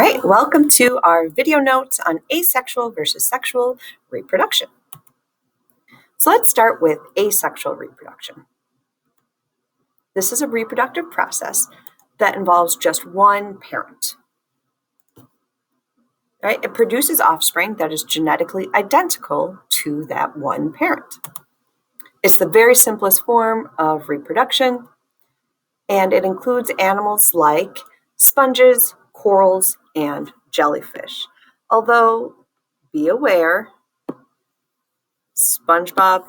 right, welcome to our video notes on asexual versus sexual reproduction. So let's start with asexual reproduction. This is a reproductive process that involves just one parent. Right? It produces offspring that is genetically identical to that one parent. It's the very simplest form of reproduction, and it includes animals like sponges, corals, and jellyfish. Although, be aware, SpongeBob,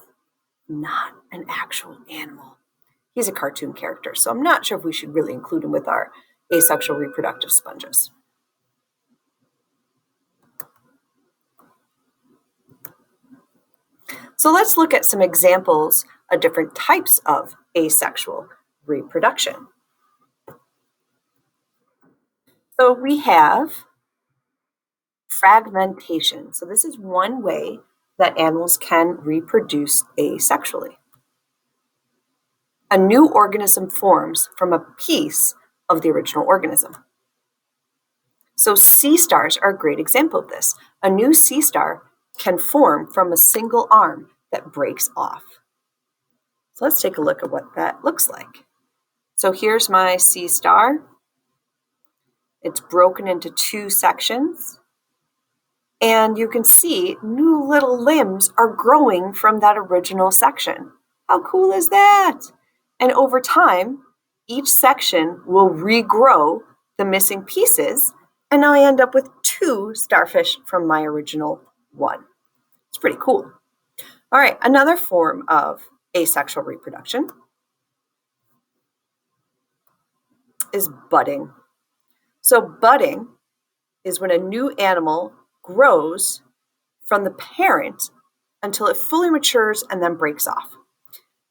not an actual animal. He's a cartoon character, so I'm not sure if we should really include him with our asexual reproductive sponges. So let's look at some examples of different types of asexual reproduction. So we have fragmentation. So this is one way that animals can reproduce asexually. A new organism forms from a piece of the original organism. So sea stars are a great example of this. A new sea star can form from a single arm that breaks off. So let's take a look at what that looks like. So here's my sea star. It's broken into two sections. And you can see new little limbs are growing from that original section. How cool is that? And over time, each section will regrow the missing pieces, and now I end up with two starfish from my original one. It's pretty cool. All right, another form of asexual reproduction is budding. So budding is when a new animal grows from the parent until it fully matures and then breaks off.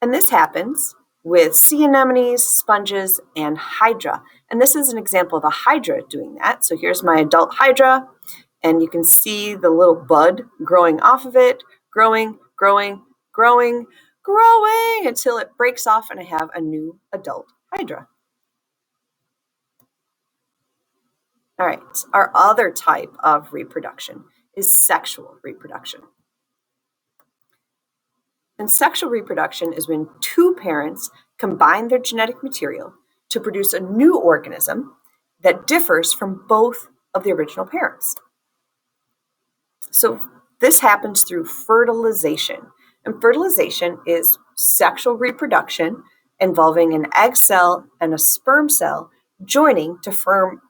And this happens with sea anemones, sponges, and hydra. And this is an example of a hydra doing that. So here's my adult hydra, and you can see the little bud growing off of it, growing until it breaks off and I have a new adult hydra. All right, our other type of reproduction is sexual reproduction. And sexual reproduction is when two parents combine their genetic material to produce a new organism that differs from both of the original parents. So this happens through fertilization. And fertilization is sexual reproduction involving an egg cell and a sperm cell joining to form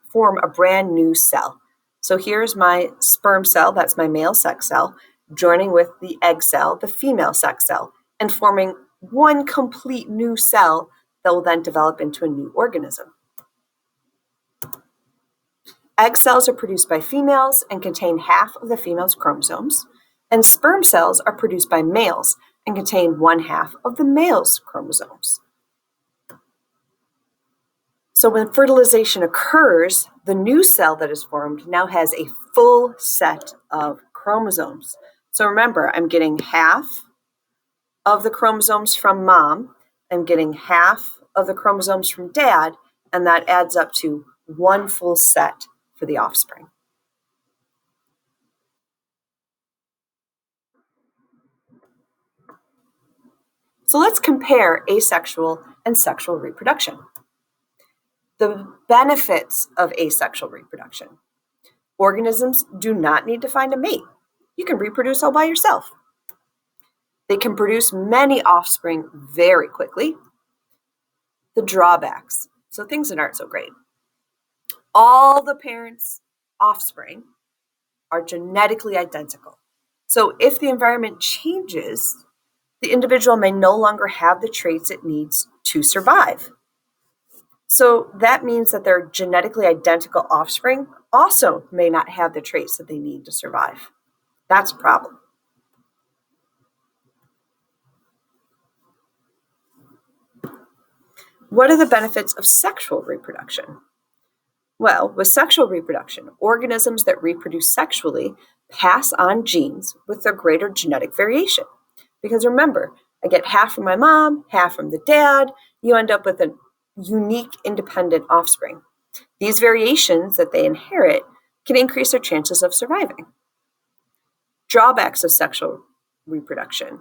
a brand new cell. So here's my sperm cell, that's my male sex cell, joining with the egg cell, the female sex cell, and forming one complete new cell that will then develop into a new organism. Egg cells are produced by females and contain half of the female's chromosomes, and sperm cells are produced by males and contain one half of the male's chromosomes. So when fertilization occurs, the new cell that is formed now has a full set of chromosomes. So remember, I'm getting half of the chromosomes from mom, I'm getting half of the chromosomes from dad, and that adds up to one full set for the offspring. So let's compare asexual and sexual reproduction. The benefits of asexual reproduction. Organisms do not need to find a mate. You can reproduce all by yourself. They can produce many offspring very quickly. The drawbacks, so things that aren't so great. All the parents' offspring are genetically identical. So if the environment changes, the individual may no longer have the traits it needs to survive. So that means that their genetically identical offspring also may not have the traits that they need to survive. That's a problem. What are the benefits of sexual reproduction? Well, with sexual reproduction, organisms that reproduce sexually pass on genes with a greater genetic variation. Because remember, I get half from my mom, half from the dad. You end up with a unique, independent offspring. These variations that they inherit can increase their chances of surviving. Drawbacks of sexual reproduction.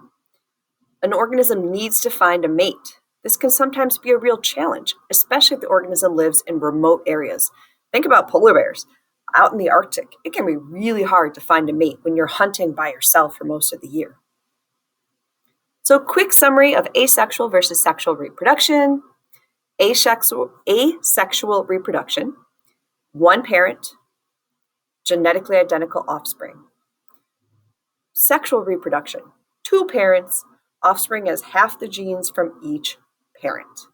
An organism needs to find a mate. This can sometimes be a real challenge, especially if the organism lives in remote areas. Think about polar bears out in the Arctic. It can be really hard to find a mate when you're hunting by yourself for most of the year. So, quick summary of asexual versus sexual reproduction. Asexual reproduction, one parent, genetically identical offspring. Sexual reproduction, two parents, offspring has half the genes from each parent.